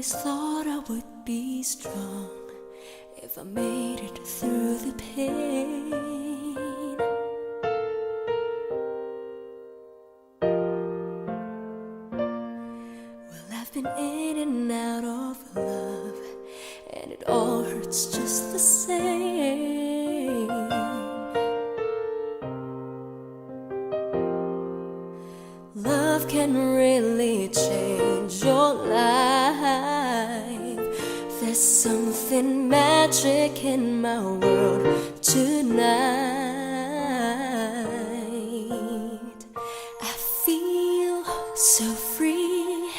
always thought I would be strong if I made it through the pain. Well, I've been in and out of love, and it all hurts just the same. Love can really change your life. There's something magic in my world tonight. I feel so free.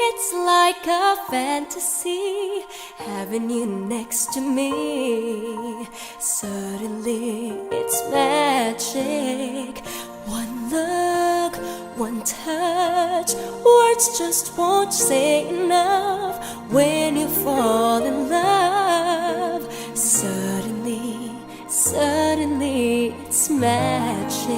It's like a fantasy, having you next to me. Suddenly it's magic. One look, one touch, words just won't say enough. When you fall in love, suddenly it's magic.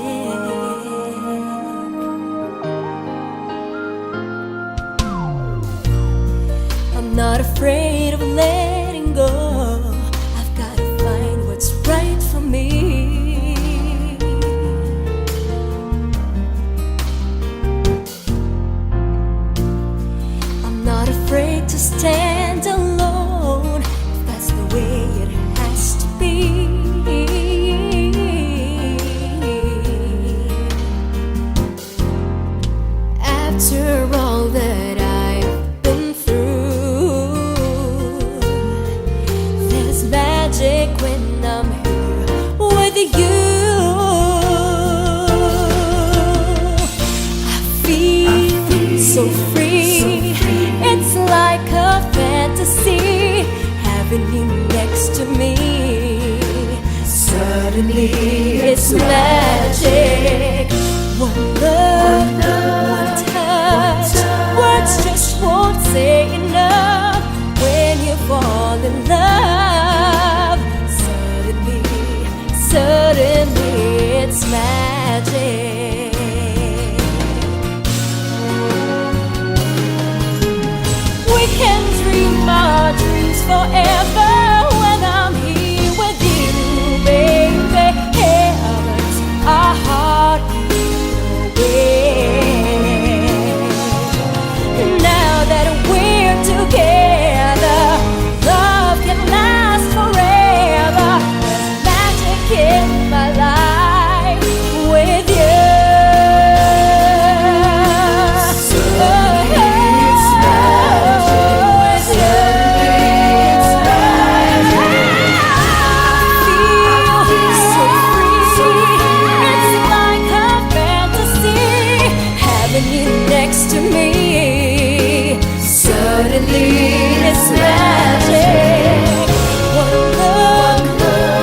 I'm not afraid of letting go. I've gotta find what's right for me. Afraid to stand alone, if that's the way it has to be. After all that I've been through, there's magic when I'm here with you. I feel so free. It's like a fantasy, having you next to me. Suddenly it's magic. One look, one touch, words just won't say enough. When you fall in love, suddenly it's magic. We can dream our dreams forever when I'm here with you, baby. Heavens, our heart away. Now that we're together, love can last forever. There's magic in my life with you. Next to me, suddenly it's magic. One look,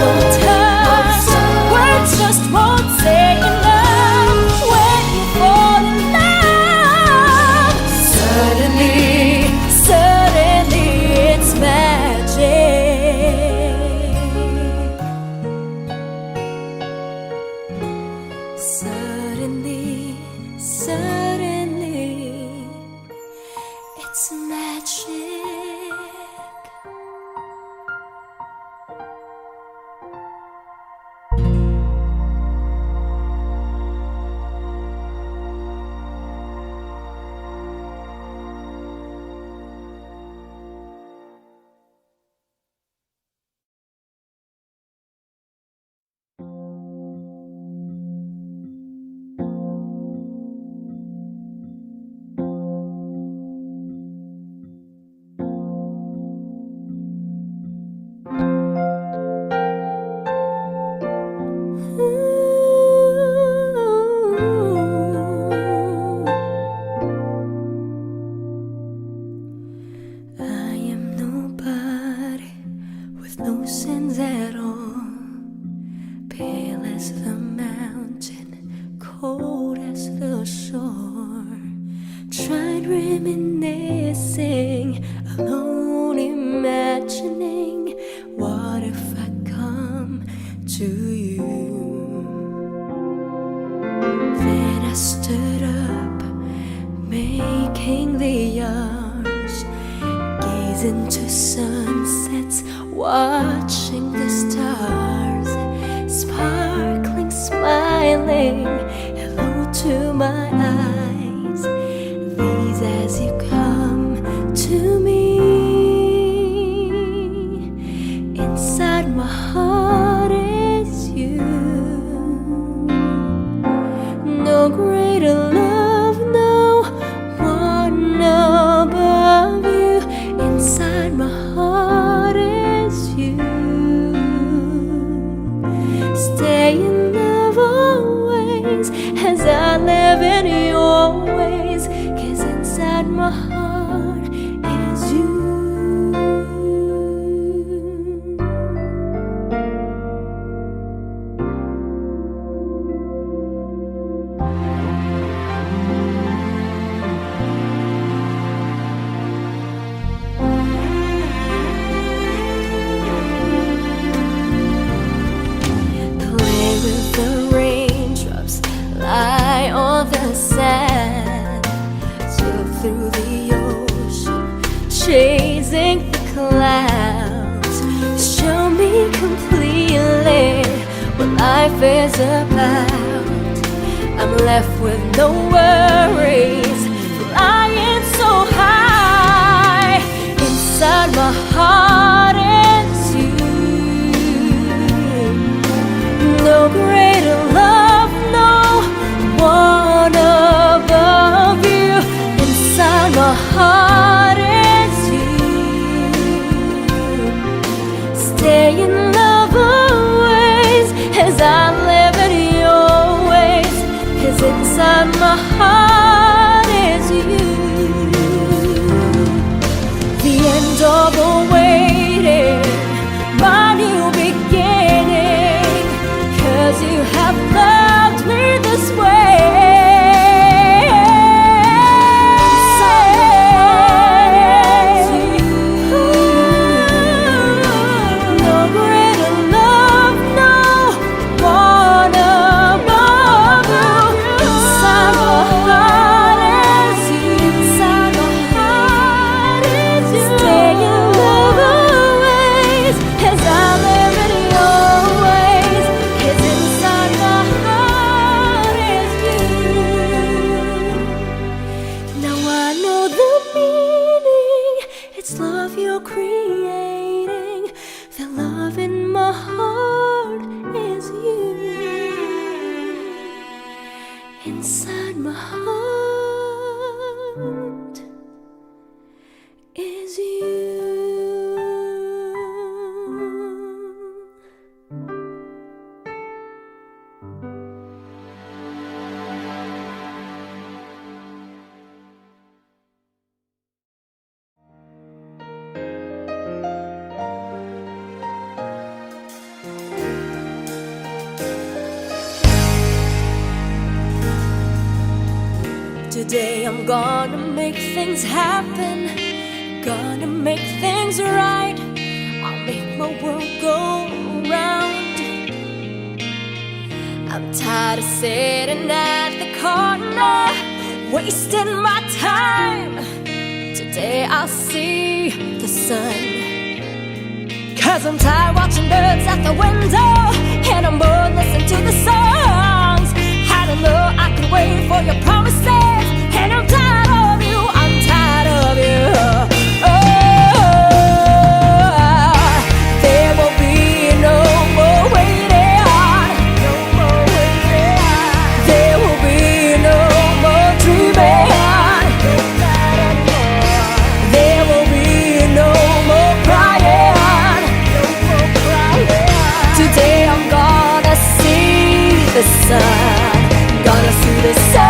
one touch, words just won't say enough. When you fall in love, suddenly it's magic. Suddenly it's magic. No sins at all, pale as the mountain, cold as the shore. Tried reminiscing, alone imagining, what if I come to you? Then I stood up, making the yards, into sunsets, watching the stars sparkling, smiling. Hello to my eyes, these as you come to me. Inside my heart is you. No greater love, no one above you. Inside my heart is you. Stay in love always as I live in your ways, 'cause inside my heart is you. The raindrops lie on the sand, sail through the ocean, chasing the clouds. Show me completely what life is about. I'm left with no worries, flying so high. Inside my heart is you. No greater love, no one above you. Inside my heart is you. Stay in love always as I live in your ways, 'cause inside my heart is you. The end of a waiting, my new beginning, 'cause you have loved me this way. No greater love, no one above you. Inside my heart is you. Inside my heart is you. Stay in love always as I live in your ways, 'cause inside my heart is you. Now I know the meaning, it's love you're creating. The love in my heart is you. Inside my heart is you. Today I'm gonna make things happen, gonna make things right. I'll make my world go round. I'm tired of sitting at the corner, wasting my time. Today I'll see the sun, 'cause I'm tired watching birds at the window, and I'm bored listening to the songs. I don't know I could wait for your promises, and I'm tired of you, I'm tired of you. There will be no more waiting, no more waiting. There will be no more dreaming, there will be no more crying, no more crying. Today I'm gonna see the sun, gonna see the sun.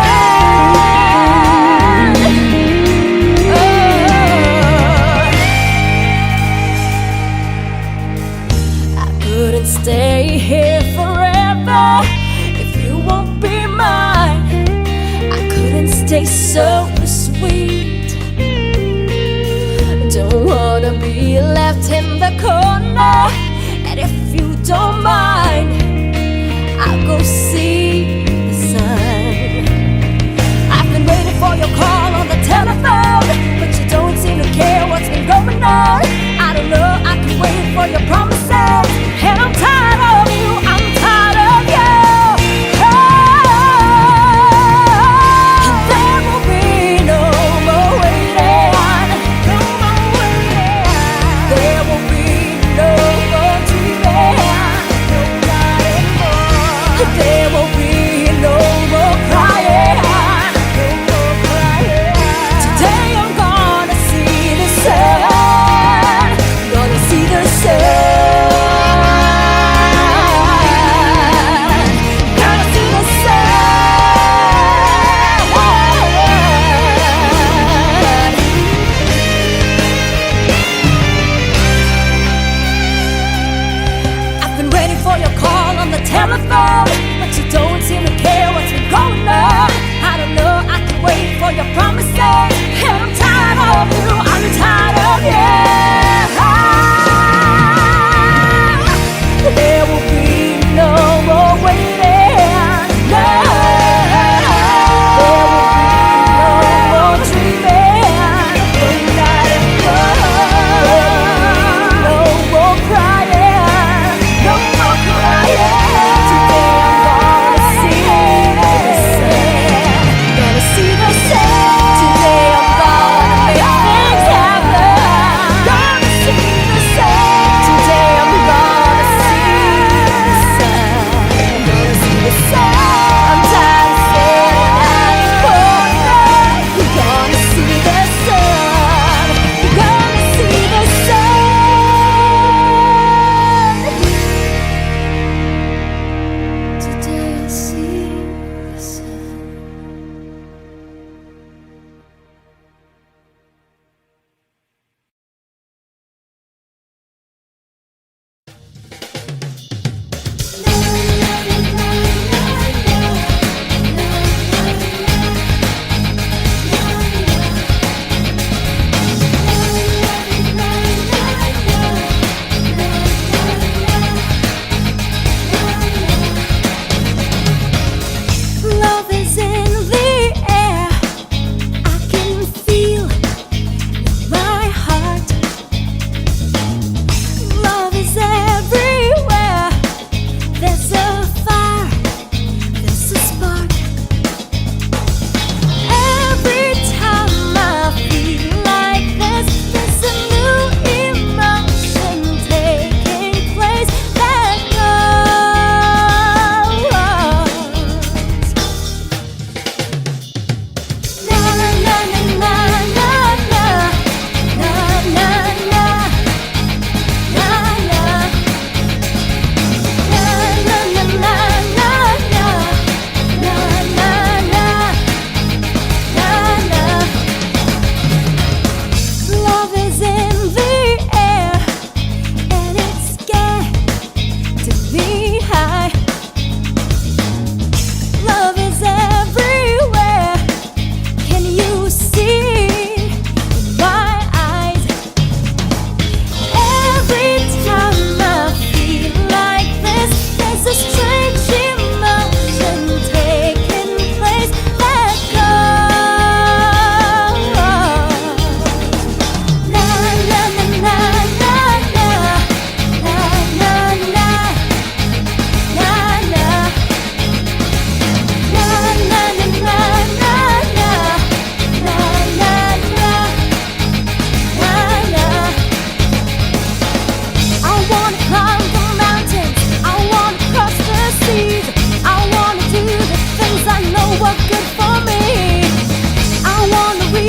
I couldn't stay here forever if you won't be mine. I couldn't stay so sweet. Don't wanna be left in the corner, and if you don't mind, I'll go see the sun. I've been waiting for your call on the telephone, but you don't seem to care what's been going on.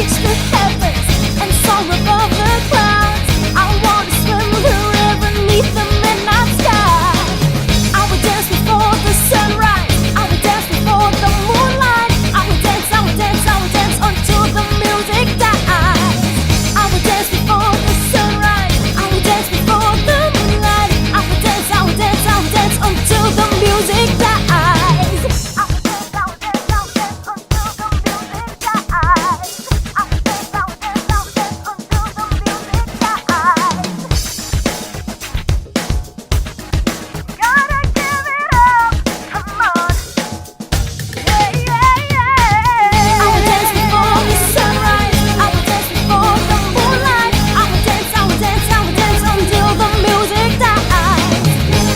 reach the heavens and soar above the clouds. I wanna swim the river beneath the midnight sky. I would dance before the sunrise, I would dance before the moonlight. I would dance, I would dance, I would dance until the music dies. I would dance before the sunrise, I would dance before the moonlight. I would dance, I would dance, I would dance until the music dies. I would dance, I would dance, I would dance until the music dies. I would dance, I would dance, I would dance until the music dies. Gotta give it up, come on. Yeah, yeah, yeah. I would dance before the sunrise, I would dance before the moonlight. I would dance, I would dance, I would dance until the music dies.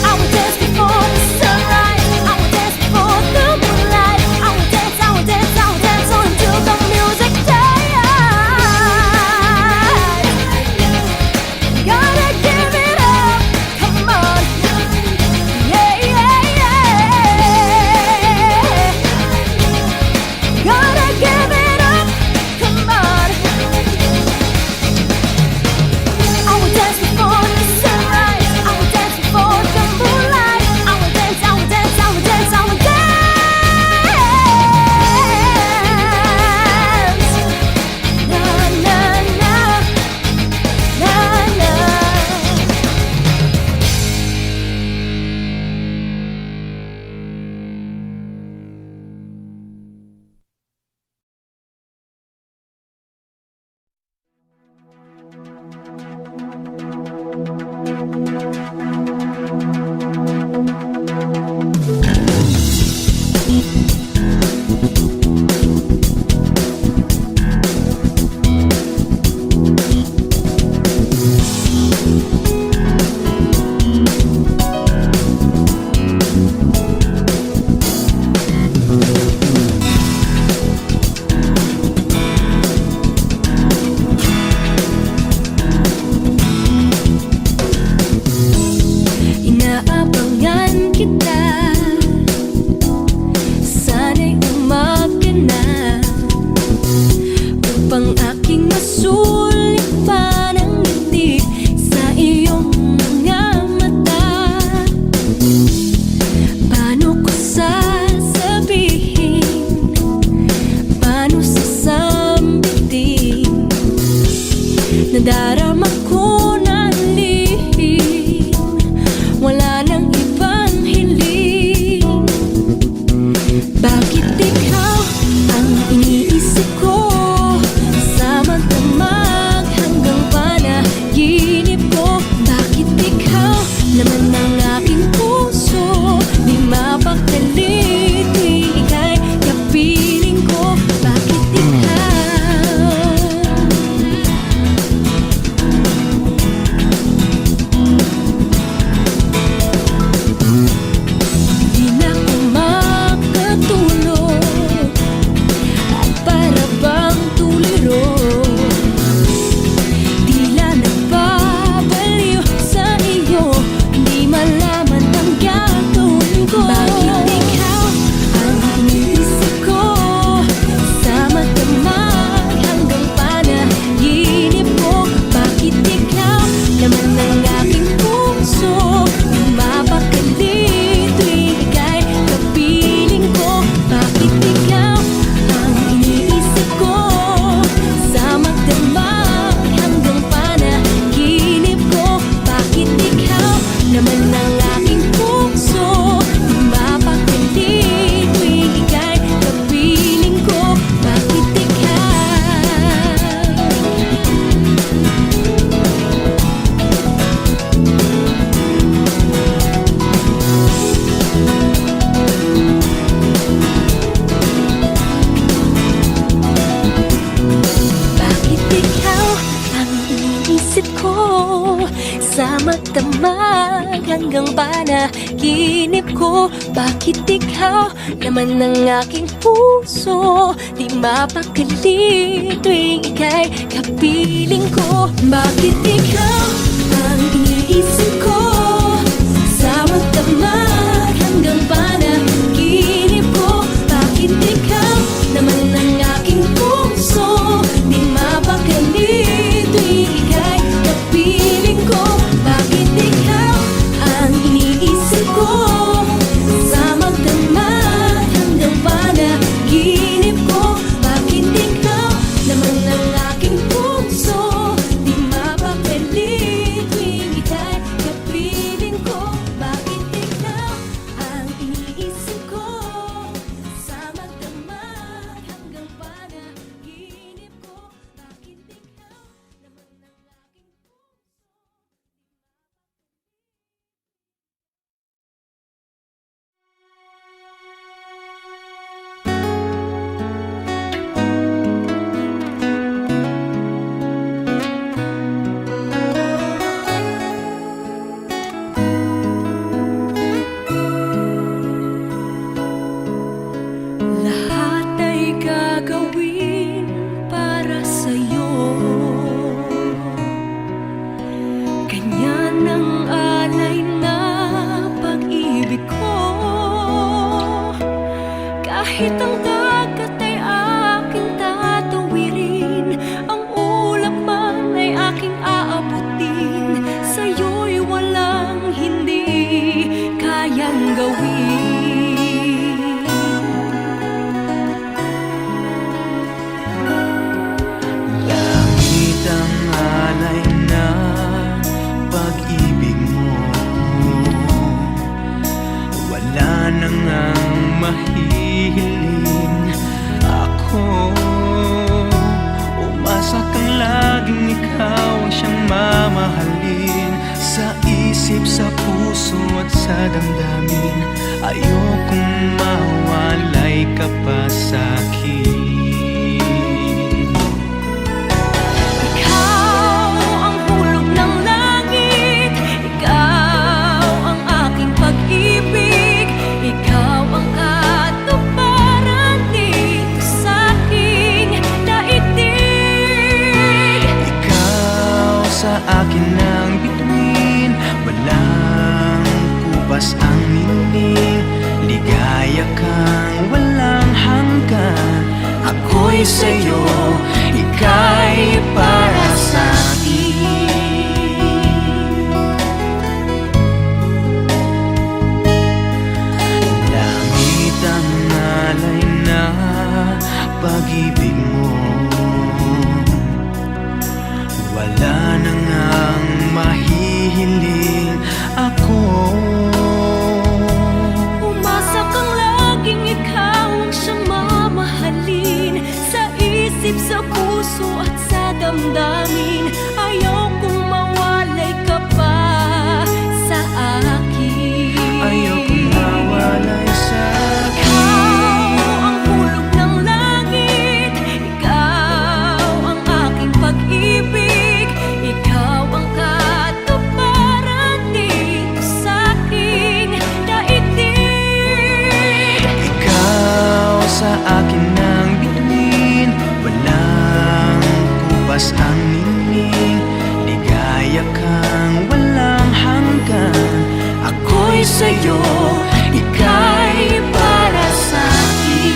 I would dance before the sunrise, I would dance before the moonlight. I would dance, I would dance, I would dance until the music dies. Gotta give it up, come on. Yeah, yeah, yeah. Gotta give it up, come on. I would dance before the sunrise, I would dance before the moonlight. I would dance, I would dance, I would dance, I would dance. Na na na, na na. Inaabangan kita, sana'y umaga na, upang aking masulit pa ng ngiti sa iyong mga mata. Paano ko sasabihin, paano sasambitin, nadarama ko na lihim, wala nang ibang hiling. Bakit ikaw ang iniisip ko, sa magdamag hanggang panaginip ko? Bakit ikaw naman ang aking puso, di mapakali tuwing ika'y kapiling ko? Bakit ikaw? Di na ako makatulog, at para bang tuliro, tila nagbabaliw sa iyo, di malaman ang gagawin ko. Bakit ikaw ang iniisip ko, sa magdamag hanggang panaginip ko? Bakit ikaw naman ang aking puso, di mapakali tuwing ika'y kapiling ko? Bakit ikaw ang iniisip ko, sa magdamag hanggang panaginip ko? Bakit ikaw naman ang aking puso, di mapakali tuwing ika'y kapiling ko? Bakit ikaw? Bakit ikaw ang iniisip ko, sa magdamag hanggang panaginip ko? Bakit ikaw naman ang aking puso, di mapakali tuwing ika'y kapiling ko? Bakit ikaw ang iniisip ko, sa magdamag hanggang panaginip ko? Bakit ikaw naman ang aking puso, di damdamin. Ayokong mawalay ka pa sa'kin. Ikaw ang hulog ng langit, ikaw ang aking pag-ibig, ikaw ang katuparan dito sa aking daigdig. Ikaw sa akin ang bituin, walang kupas ang ningning. Ligaya kang walang hanggan, ako'y sa'yo, ika'y para sa'kin. Langit ang alay na pag-ibig mo, wala na ngang mahihiling ako. Umasa kang laging ikaw ang siyang mamahalin, sa isip, sa puso at sa damdamin. Ayaw kong mawalay ka pa sa akin. Ayaw kong mawalay sa'kin. Ikaw ang hulog ng langit, ikaw ang aking pag-ibig, ikaw ang katuparan dito sa aking daigdig. Ikaw sa akin ang bituin, walang kupas ang ningning. Ligaya kang walang hanggan, ako'y sa'yo, ika'y para sa'kin.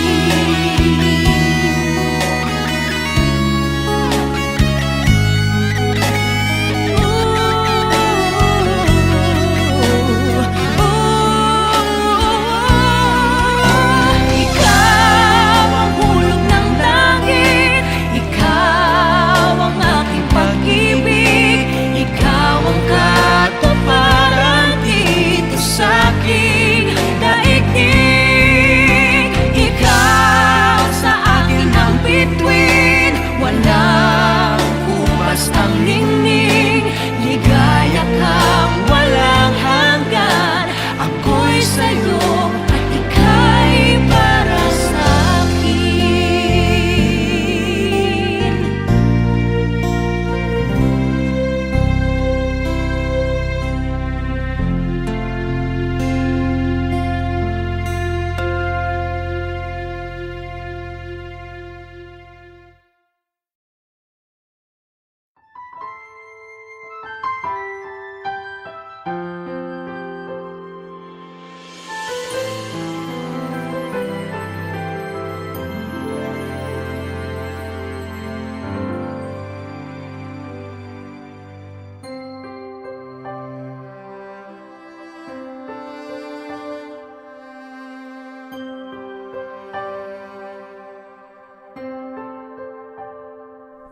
Ikaw ang hulog ng langit, ikaw ang aking pag-ibig, ikaw ang katuparan dito sa aking daigdig. Ikaw sa akin ang bituin, walang kupas ang ningning. Ligaya kang walang hanggan, ako'y sa'yo at ika'y para sa'kin.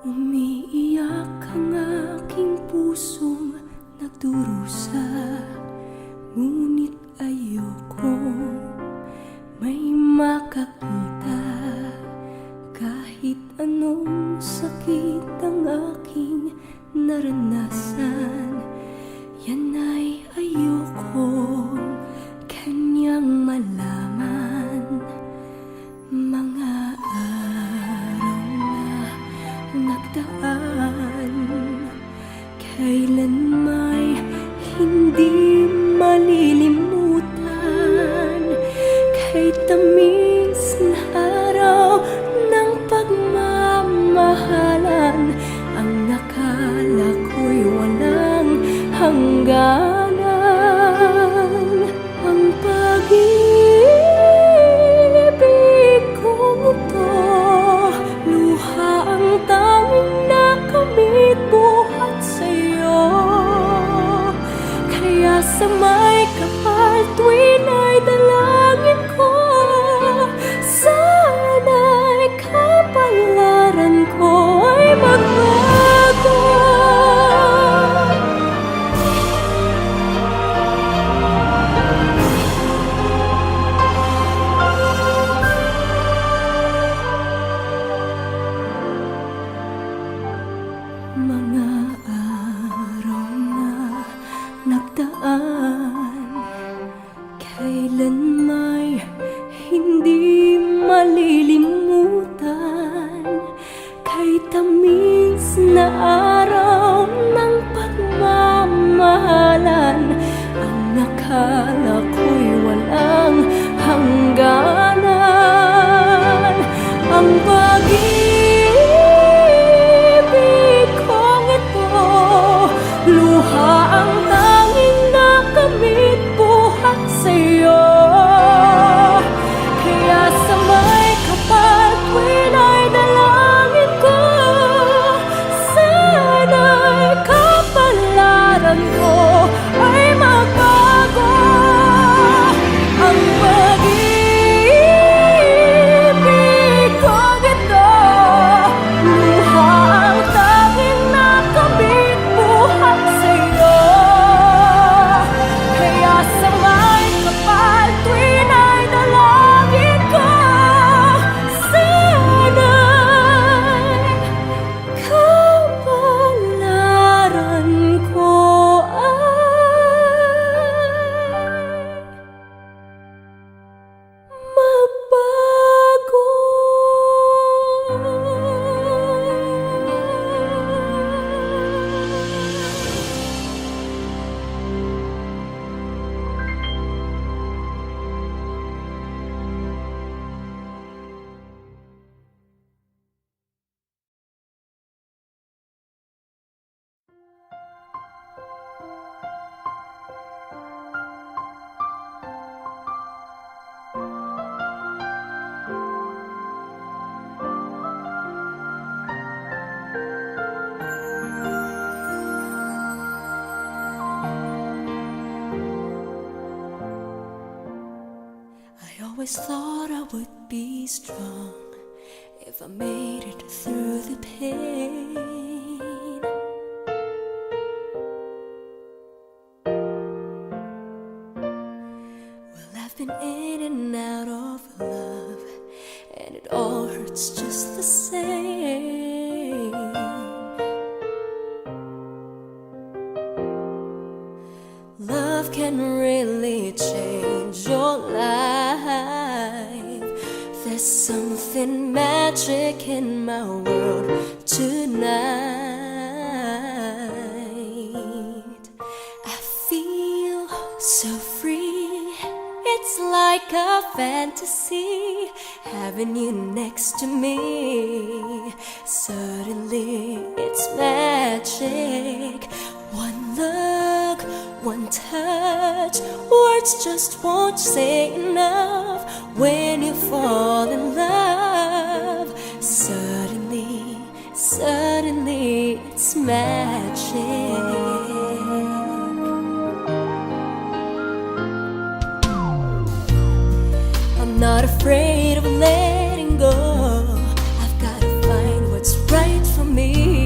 Umiiyak ang aking pusong nagdurusa, ngunit ayokong may makakita. Kahit anong sakit ang aking naranasan, yan ay ayokong kanyang malaman. Mga araw na nagdaan, kailan may hindi malilimutan. Kay tamis na araw ng pagmamahalan, ang nakala ko'y walang hangganan. Ang pag-ibig kong ito, luha ang tanging nakamit buhat sa'yo. Kaya sa may kapal tuwin ay dalangin ko, sana'y kapalaran ko ay magbago. Mga araw na nagdaan, matamis na araw ng pagmamahalan. Ang nakala ko'y walang hangganan. Ang pag-ibig kong ito, luha ang tanging nakamit buhat sa'yo. Kaya sa may kapal tuwin ay dalangin ko, sana'y kapalaran ko ay magbago. Ang pag-ibig kong ito, luha ang tanging nakamit buhat sa'yo. Kaya sa may kapal tuwin ay dalangin ko, sana'y kapalaran ko magbago. I always thought I would be strong if I made it through the pain. Well, I've been in and out of love, and it all hurts just the same. Love can really change your life. There's something magic in my world tonight. I feel so free. It's like a fantasy having you next to me. Suddenly it's magic. One look, one touch, words just won't say enough. When you fall in love, suddenly, suddenly it's magic. I'm not afraid of letting go. I've gotta find what's right for me.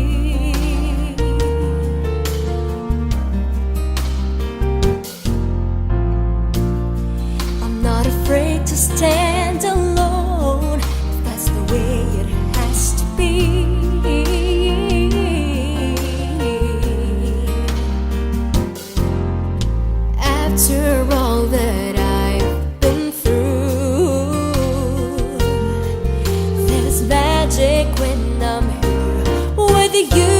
Afraid to stand alone, if that's the way it has to be. After all that I've been through, there's magic when I'm here with you.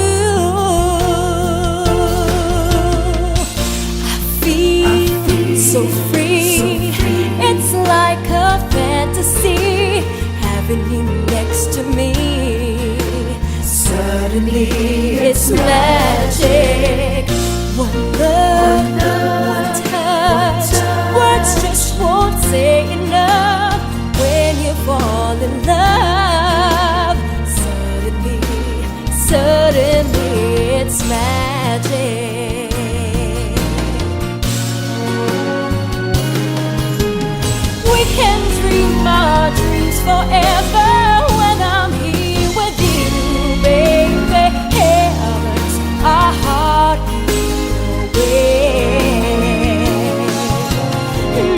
I feel so free. It's like a fantasy having you next to me. Suddenly it's magic. One look, one touch, words just won't say enough. When you fall in love, suddenly, suddenly it's magic. We can dream our dreams forever when I'm here with you, baby. Heavens, our heart away.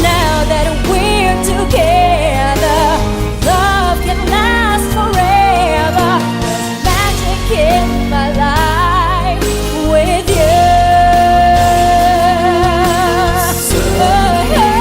Now that we're together, love can last forever. There's magic in my life with you. With you.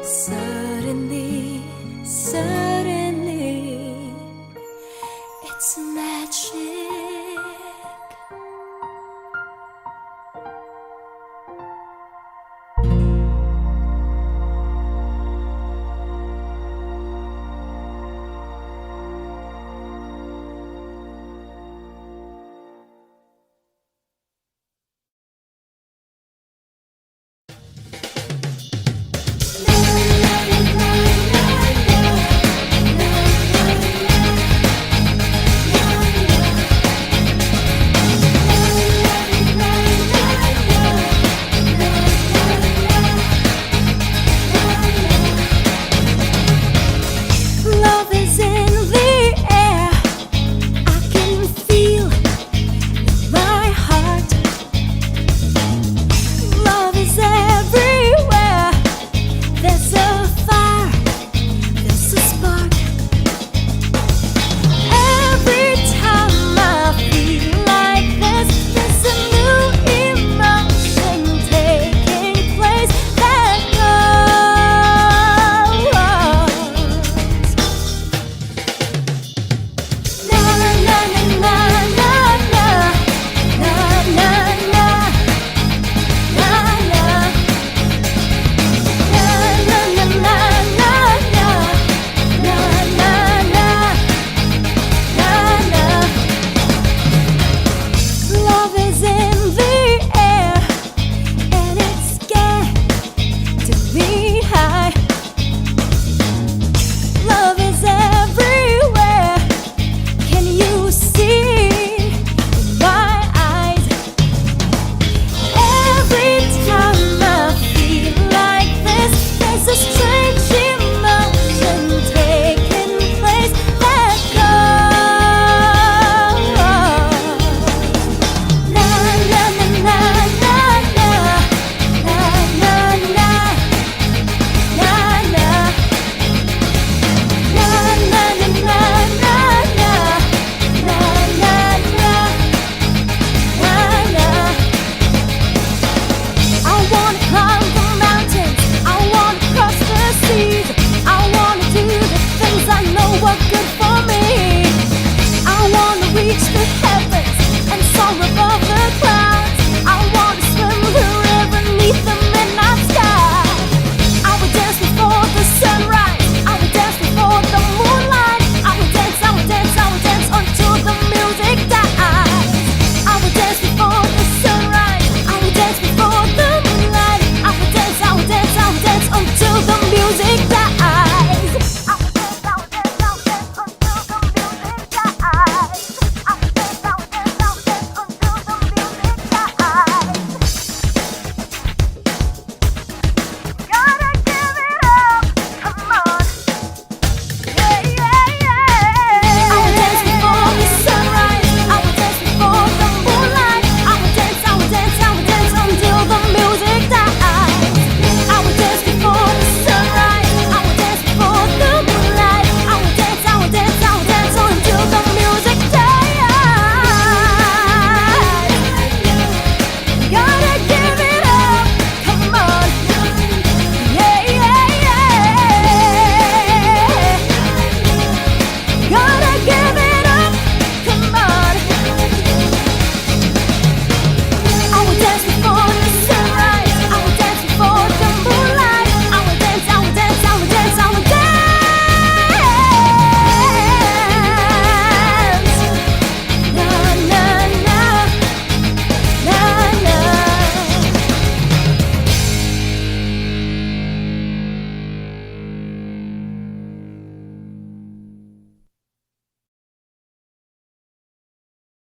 Sa